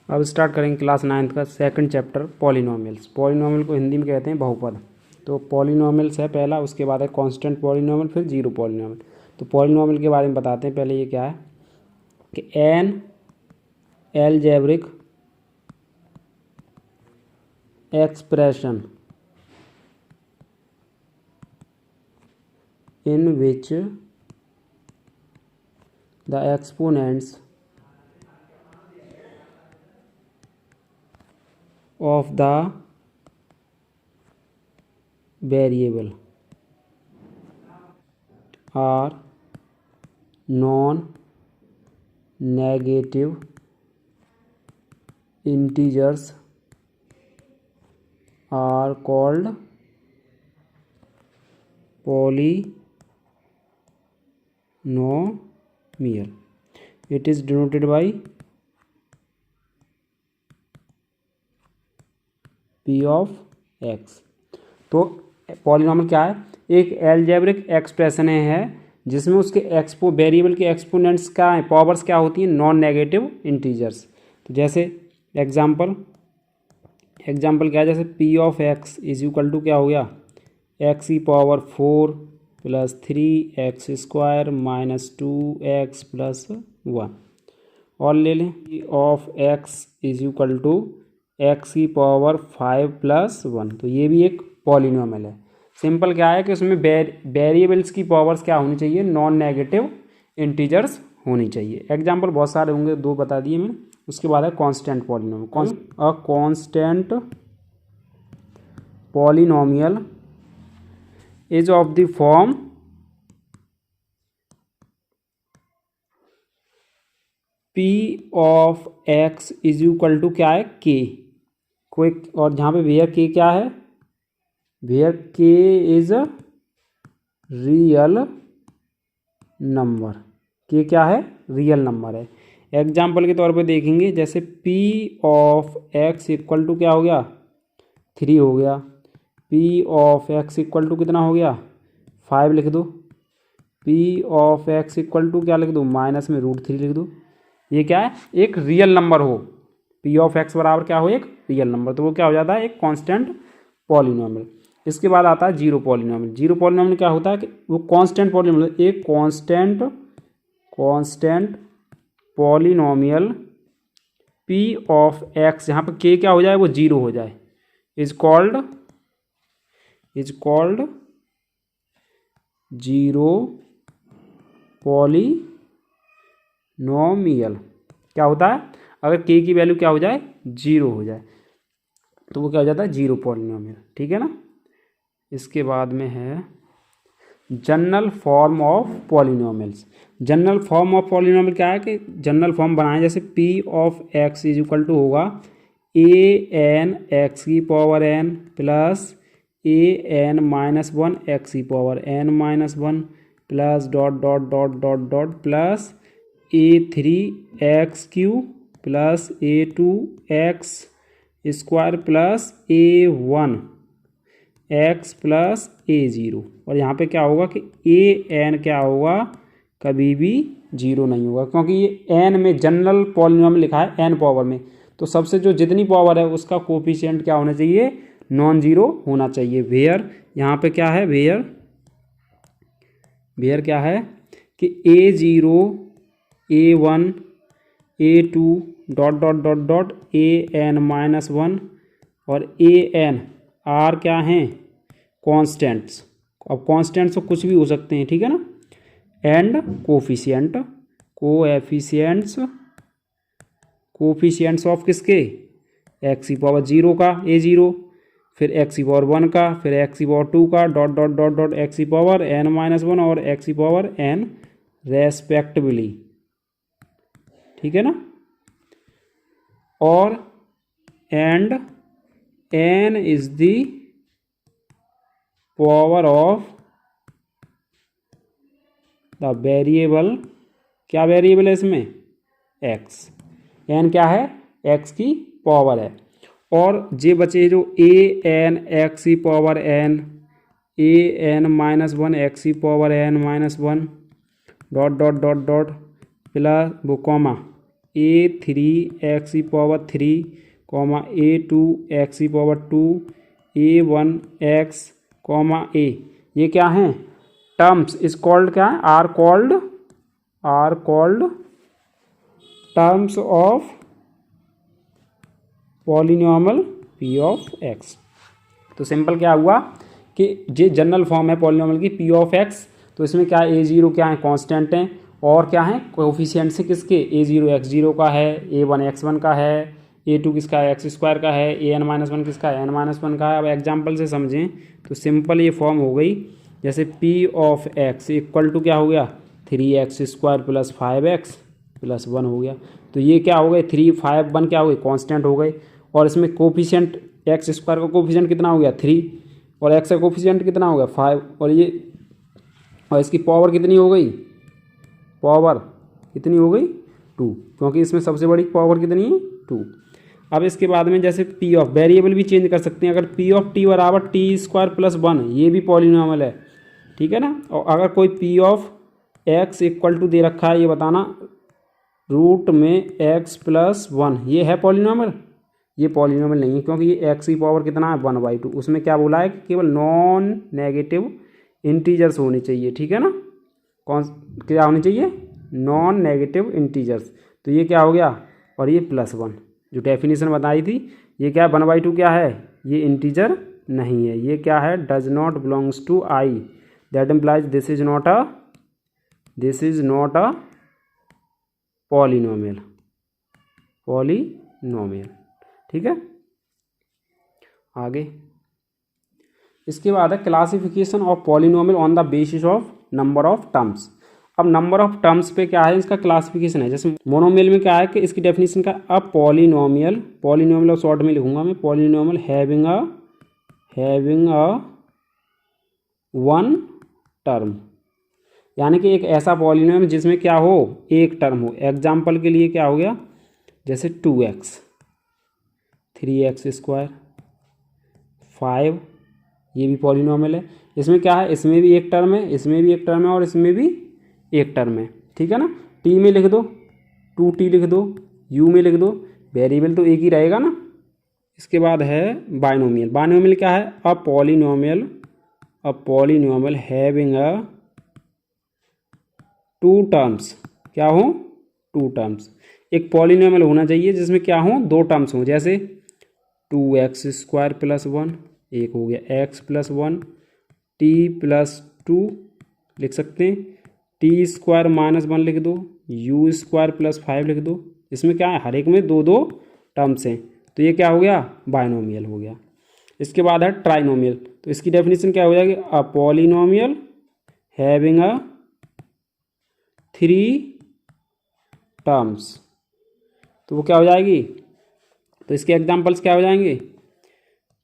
अब स्टार्ट करेंगे class 9th का सेकंड चैप्टर पॉलिनोमियल्स। पॉलिनोमियल को हिंदी में कहते हैं बहुपद। तो पॉलिनोमियल्स है पहला, उसके बाद है कांस्टेंट पॉलिनोमियल, फिर जीरो पॉलिनोमियल। तो पॉलिनोमियल के बारे में बताते हैं। पहले ये क्या है कि an algebraic expression in which the exponents of the variable are non-negative integers are called polynomial. It is denoted by p of x। तो पॉलिनोमियल क्या है? एक एलजेब्रिक एक्सप्रेशन है जिसमें उसके वेरिएबल के एक्सपोनेंट्स क्या है, पावर्स क्या होती हैं, नॉन नेगेटिव इंटीजर्स। तो जैसे एग्जांपल क्या है, जैसे p of x is equal to क्या हो गया, x की power 4 plus 3x square minus 2x plus 1। और ले लें p of x is equal to x की पावर 5 प्लस 1। तो ये भी एक पॉलिनोमियल है। सिंपल क्या है कि उसमें वेरिएबल्स की पावर्स क्या होनी चाहिए, नॉन नेगेटिव इंटीजर्स होनी चाहिए। एग्जांपल बहुत सारे होंगे, दो बता दिए मैंने। उसके बाद है constant polynomial. A constant polynomial is of the form p of x is equal to क्या है, k। कोई और जहाँ पे वेयर k क्या है, where k is real number. k क्या है, रियल नंबर है। एग्जाम्पल के तौर पे देखेंगे, जैसे p of x equal to क्या हो गया, 3 हो गया। p of x equal to कितना हो गया, 5 लिख दो। p of x equal to क्या लिख दो, माइनस में √3 लिख दो। ये क्या है, एक रियल नंबर हो, p ऑफ x बराबर क्या हो, एक रियल नंबर, तो वो क्या हो जाता है, एक कांस्टेंट पॉलिनोमियल। इसके बाद आता है जीरो पॉलिनोमियल। जीरो पॉलिनोमियल क्या होता है कि वो कांस्टेंट पॉलिनोमियल, एक constant polynomial p of x, यहाँ पर k क्या हो जाए, वो 0 हो जाए, इज कॉल्ड जीरो पॉलिनोमियल। क्या होता है, अगर k की वैल्यू क्या हो जाए, 0 हो जाए, तो वो क्या हो जाता है, जीरो पॉलिनोमियल। ठीक है ना। इसके बाद में है general form of polynomials. General form of polynomial क्या है कि जनरल फॉर्म बनाएं, जैसे p of x is equal to होगा an x की power n plus an minus 1 x की power n minus 1 plus dot dot dot dot dot plus a3x³ plus a2x square plus a1x plus a0। और यहाँ पे क्या होगा कि an क्या होगा, कभी भी 0 नहीं होगा, क्योंकि ये n में जनरल पॉलिनोमियल लिखा है n पावर में, तो सबसे जो जितनी पावर है उसका कोफिशिएंट क्या होना चाहिए, नॉन जीरो होना चाहिए। वेयर यहाँ पे क्या है, वेयर क्या है कि a0 a1 a2 dot dot dot dot an minus 1 और an आर क्या हैं, कॉन्स्टेंट्स। अब कॉन्स्टेंट्स तो कुछ भी हो सकते हैं, ठीक है ना। एंड कोफिशिएंट्स ऑफ किसके, x की पावर 0 का a0, फिर x की पावर 1 का, फिर x की पावर 2 का, dot dot dot dot x की पावर n माइनस 1 और x की पावर n रेस्पेक्टिवली। ठीक है ना। और and n is the power of the variable. क्या वेरिएबल है इसमें, x। n क्या है, x की पावर है। और जे बचे जो an x की power n, an minus 1 x की power n minus 1 dot dot dot dot plus वो comma a3x⁻³ a2x⁻², a1x, a, ये क्या हैं टर्म्स, इज कॉल्ड क्या है, are called terms of polynomial p of x। तो simple क्या हुआ कि ये जनरल फॉर्म है पॉलिनॉमियल की p ऑफ x। तो इसमें क्या है, a0 क्या है, कांस्टेंट हैं, और क्या है कोएफिशिएंट से किसके, a0 x0 का है, a1 x1 का है, a2 किसका है, x² का है, an-1 किसका है, n-1 का है। अब एग्जाम्पल से समझें तो सिंपल ये फॉर्म हो गई, जैसे p of x equal to क्या हो गया, 3x² + 5x + 1 हो गया। तो ये क्या हो गए, 3 5 1 क्या हो गए, कॉन्स्टेंट हो गए। और इसमें कोफिशिएंट x² का कोफिशिएंट कितना हो गया 3, और x का कोफिशिएंट कितना हो गया 5, और ये और इसकी पावर कितनी हो गई, पावर कितनी हो गई 2, क्योंकि इसमें सबसे बड़ी पावर कितनी है 2। अब इसके बाद में जैसे p ऑफ वेरिएबल भी चेंज कर सकते हैं, अगर p ऑफ t बराबर t² + 1 ये भी पॉलिनॉमियल है, ठीक है ना। और अगर कोई p of x equal to दे रखा है, ये बताना रूट में x + 1, ये है पॉलिनॉमियल, ये पॉलिनॉमियल नहीं है, क्योंकि ये x की पावर कितना है 1/2। उसमें क्या बोला है कि केवल नॉन नेगेटिव इंटीजर्स होनी चाहिए, ठीक है ना, कौन क्या होनी चाहिए, नॉन नेगेटिव इंटीजर्स। तो ये क्या हो गया, और ये +1 जो डेफिनेशन बताई थी, ये क्या है 1/2 क्या है, ये इंटीजर नहीं है, ये क्या है, does not belongs to i, that implies this is not a polynomial, ठीक है। आगे इसके बाद है classification of polynomial on the basis of number of terms. अब नंबर ऑफ टर्म्स पे क्या है, इसका क्लासिफिकेशन है। जैसे मोनोमियल में क्या है कि इसकी डेफिनेशन का अ पॉलिनॉमियल और शॉर्ट में लिखूंगा मैं, polynomial having a one term, यानी कि एक ऐसा पॉलिनॉमियल जिसमें क्या हो, एक टर्म हो। एग्जाम्पल के लिए क्या हो गया, जैसे 2x 3x², 5, ये भी पॉलिनॉमियल है। इसमें क्या है, इसमें भी एक टर्म है, इसमें भी एक टर्म है, और इसमें भी एक टर्म है, ठीक है ना। t में लिख दो 2t लिख दो, u में लिख दो, वेरिएबल तो एक ही रहेगा ना। इसके बाद है बाइनोमियल क्या है, अ पॉलिनॉमियल हैविंग अ 2 टर्म्स, क्या हो 2 टर्म्स। एक पॉलिनॉमियल होना चाहिए जिसमें क्या हो 2 टर्म्स हो, जैसे 2x² + 1, एक हो गया x + 1, t + 2 लिख सकते हैं, t² - 1 लिख दो, u² + 5 लिख दो। इसमें क्या है, हर एक में 2 टर्म्स हैं, तो ये क्या हो गया, बाइनोमियल हो गया। इसके बाद है ट्राइनोमियल, तो इसकी डेफिनेशन क्या हो जाएगी, अ पॉलिनॉमियल हैविंग अ 3 टर्म्स। तो वो क्या हो जाएगी, तो इसके एग्जाम्पल्स क्या हो जाएंगे,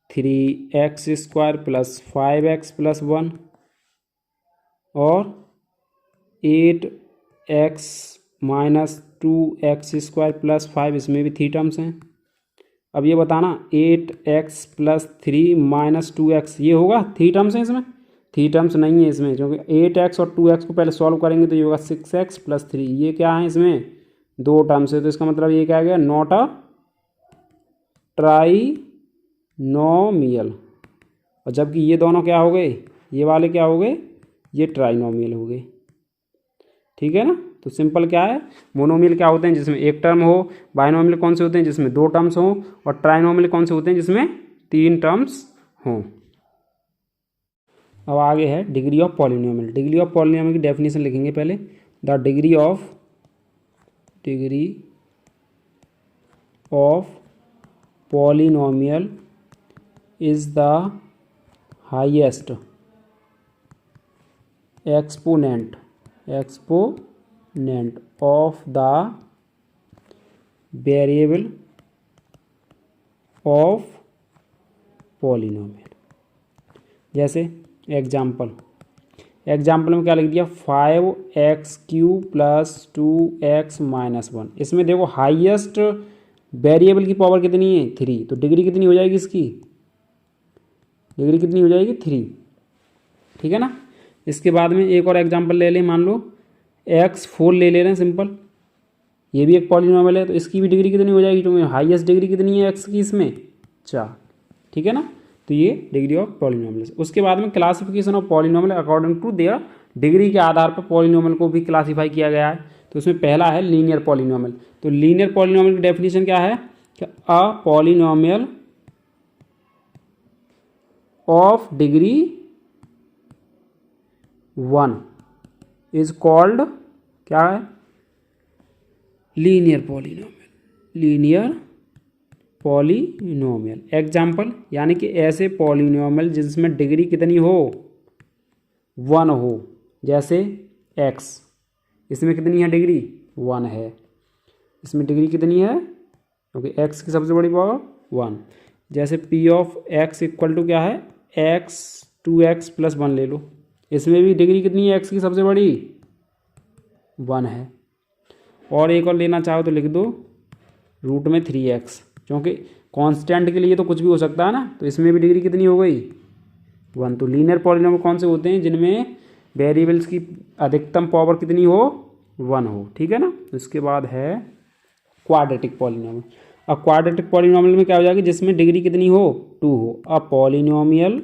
3x² + 5x + 1 और 8x - 2x² + 5, इसमें भी 3 टर्म्स हैं। अब ये बताना 8x + 3 - 2x, ये होगा 3 टर्म्स हैं इसमें, 3 टर्म्स नहीं है इसमें, क्योंकि 8x और 2x को पहले सॉल्व करेंगे तो ये होगा 6x + 3, ये क्या है इसमें 2 टर्म्स है। तो इसका मतलब ये क्या आ गया, नॉट अ ट्राइनोमियल। और जबकि ये दोनों क्या हो गए, ये वाले क्या हो गए, ये ट्राइनोमियल हो गए, ठीक है ना। तो सिंपल क्या है, मोनोमियल क्या होते हैं जिसमें एक टर्म हो, बाइनोमियल कौन से होते हैं जिसमें 2 टर्म्स हो, और ट्राइनोमियल कौन से होते हैं जिसमें 3 टर्म्स हों। अब आगे है degree of polynomial. Degree of polynomial की डेफिनेशन लिखेंगे पहले, the degree of polynomial is the highest exponent of the variable of polynomial. जैसे एग्जाम्पल में क्या लिख दिया, 5x³ + 2x - 1। इसमें देखो हाईएस्ट वेरिएबल की पावर कितनी है 3, तो डिग्री कितनी हो जाएगी इसकी, डिग्री कितनी हो जाएगी 3, ठीक है ना। इसके बाद में एक और एग्जांपल ले लें, मान लो x4 ले रहे हैं सिंपल, ये भी एक पॉलिनॉमियल है, तो इसकी भी डिग्री कितनी हो जाएगी, क्योंकि हाईएस्ट डिग्री कितनी है एक्स की इसमें 4, ठीक है ना। तो ये डिग्री ऑफ पॉलिनॉमियल। उसके बाद में classification of polynomial according to their degree के आधार पर पॉलिनॉमियल को भी क्लासीफाई किया गया है। तो उसमें पहला है लीनियर पॉलिनॉमियल। तो लीनियर पॉलिनॉमियल की डेफिनेशन क्या है कि अ polynomial of degree 1 is called क्या है, linear polynomial. Linear polynomial example, यानी कि ऐसे पॉलिनॉमियल जिसमें डिग्री कितनी हो 1 हो, जैसे x, इसमें कितनी है डिग्री 1 है, इसमें डिग्री कितनी है क्योंकि x की सबसे बड़ी पावर 1। जैसे p of x equal to क्या है x 2x + 1 ले लो, इसमें भी डिग्री कितनी है x की सबसे बड़ी 1 है। और एक और लेना चाहो तो लिख दो रूट में 3x, क्योंकि कांस्टेंट के लिए तो कुछ भी हो सकता है ना, तो इसमें भी डिग्री कितनी हो गई 1। तो लीनियर पॉलिनॉमियल कौन से होते हैं, जिनमें वेरिएबल्स की अधिकतम पावर कितनी हो 1 हो, ठीक है ना। इसके बाद है क्वाड्रेटिक पॉलिनॉमियल। अब क्वाड्रेटिक पॉलिनॉमियल में क्या हो जाएगी, जिसमें डिग्री कितनी हो 2 हो। अब पॉलिनॉमियल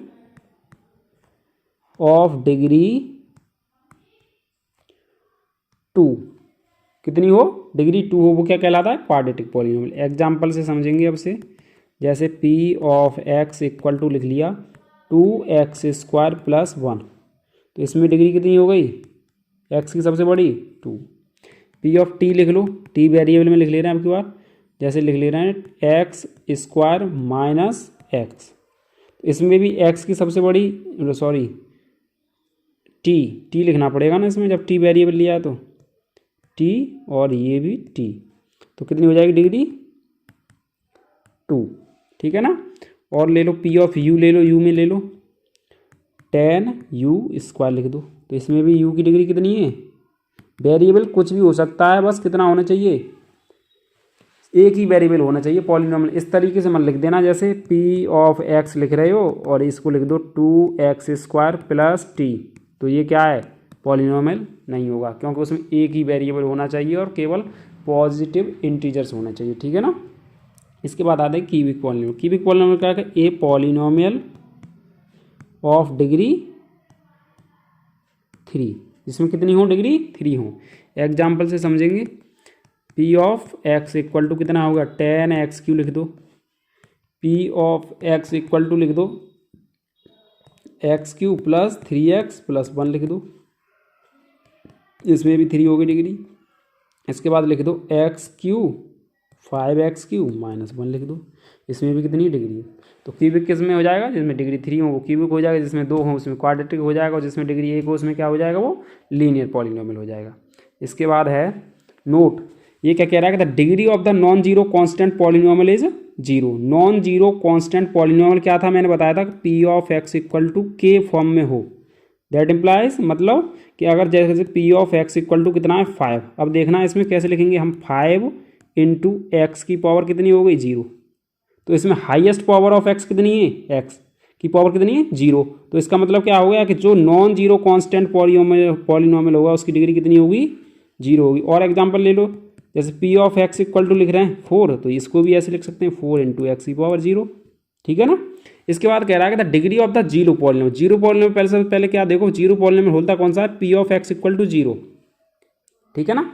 ऑफ डिग्री 2 कितनी हो, डिग्री 2 हो, वो क्या कहलाता है क्वाड्रेटिक पॉलिनॉमियल। एग्जाम्पल से समझेंगे अब से, जैसे p of x equal to लिख लिया 2x² + 1, तो इसमें डिग्री कितनी हो गई x की सबसे बड़ी 2। p ऑफ t लिख लो, t वेरिएबल में लिख ले रहे हैं अब की बार, जैसे लिख ले रहे हैं x² - x, तो इसमें भी x की सबसे बड़ी t लिखना पड़ेगा ना इसमें, जब t वेरिएबल लिया है तो t और ये भी t, तो कितनी हो जाएगी डिग्री 2, ठीक है ना। और ले लो p ऑफ u ले लो, u में ले लो 10u² लिख दो, तो इसमें भी u की डिग्री कितनी है, वेरिएबल कुछ भी हो सकता है, बस कितना होना चाहिए एक ही वेरिएबल होना चाहिए पॉलिनॉमियल। इस तरीके से मत लिख देना, जैसे p ऑफ x लिख रहे हो और इसको लिख दो 2x² + t, तो ये क्या है पॉलिनॉमियल नहीं होगा, क्योंकि उसमें एक ही वेरिएबल होना चाहिए और केवल पॉजिटिव इंटीजर्स होना चाहिए, ठीक है ना। इसके बाद आते हैं क्यूबिक पॉलिनॉमियल। क्यूबिक पॉलिनॉमियल क्या है, ए पॉलिनॉमियल ऑफ डिग्री 3, जिसमें कितनी हो डिग्री 3 हो। एग्जाम्पल से समझेंगे, p of x equal to कितना होगा 10x³ लिख दो, p of x equal to लिख दो x³ + 3x + 1 लिख दो, इसमें भी 3 होगी डिग्री। इसके बाद लिख दो x³ 5x³ - 1 लिख दो, इसमें भी कितनी डिग्री। तो क्यूबिक किस में हो जाएगा, जिसमें डिग्री 3 हो वो क्यूबिक हो जाएगा, जिसमें 2 हो उसमें क्वाड्रेटिक हो जाएगा, और जिसमें डिग्री 1 हो उसमें क्या हो जाएगा वो लीनियर पॉलिनॉमियल हो जाएगा। इसके बाद है नोट, ये क्या कह रहा है कि the degree of the non zero constant polynomial is 0। Non zero constant polynomial क्या था, मैंने बताया था कि p of x equal to k form में हो। दैट इम्प्लाइज मतलब कि अगर जैसे p of x equal to कितना है 5, अब देखना इसमें कैसे लिखेंगे हम, 5 × x की पावर कितनी हो गई 0, तो इसमें हाईएस्ट पावर ऑफ x कितनी है, x की पावर कितनी है 0, तो इसका मतलब क्या हो गया कि जो नॉन जीरो कॉन्स्टेंट पॉलिनॉमियल होगा उसकी डिग्री कितनी होगी 0 होगी। और एग्जाम्पल ले लो, जैसे p of x equal to लिख रहे हैं 4, तो इसको भी ऐसे लिख सकते हैं 4 × x की पावर 0, ठीक है ना। इसके बाद कह रहा है कि the degree of the zero polynomial. Zero polynomial पहले से पहले क्या देखो, जीरो पॉलिनॉमियल होता कौन सा है, p of x equal to 0, ठीक है ना।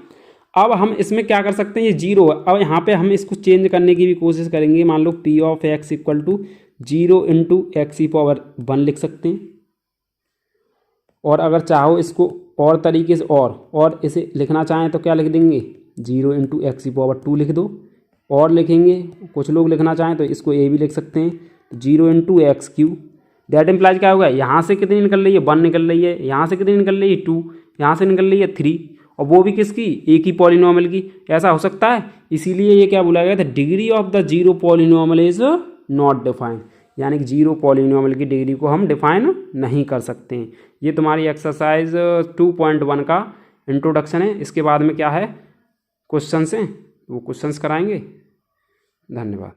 अब हम इसमें क्या कर सकते हैं, ये 0 है, अब यहाँ पे हम इसको चेंज करने की भी कोशिश करेंगे। मान लो p of x equal to 0 × x की पावर 1 लिख सकते हैं, और अगर चाहो इसको और तरीके से और इसे लिखना चाहें तो क्या लिख देंगे 0 × x की पावर 2 लिख दो, और लिखेंगे कुछ लोग लिखना चाहें तो इसको a भी लिख सकते हैं 0 × x³। दैट इम्प्लाइज क्या होगा, यहाँ से कितनी निकल रही है 1 निकल रही है, यहाँ से कितनी निकल रही है 2, यहाँ से निकल रही है 3, और वो भी किसकी, एक ही पॉलिनॉमियल की। ऐसा हो सकता है, इसीलिए ये क्या बोला गया था, degree of the zero polynomial is not defined, यानी कि जीरो पॉलिनॉमियल की डिग्री को हम डिफाइन नहीं कर सकते हैं। ये तुम्हारी एक्सरसाइज 2.1 का इंट्रोडक्शन है। इसके बाद में क्या है क्वेश्चंस हैं, वो क्वेश्चंस कराएंगे। धन्यवाद।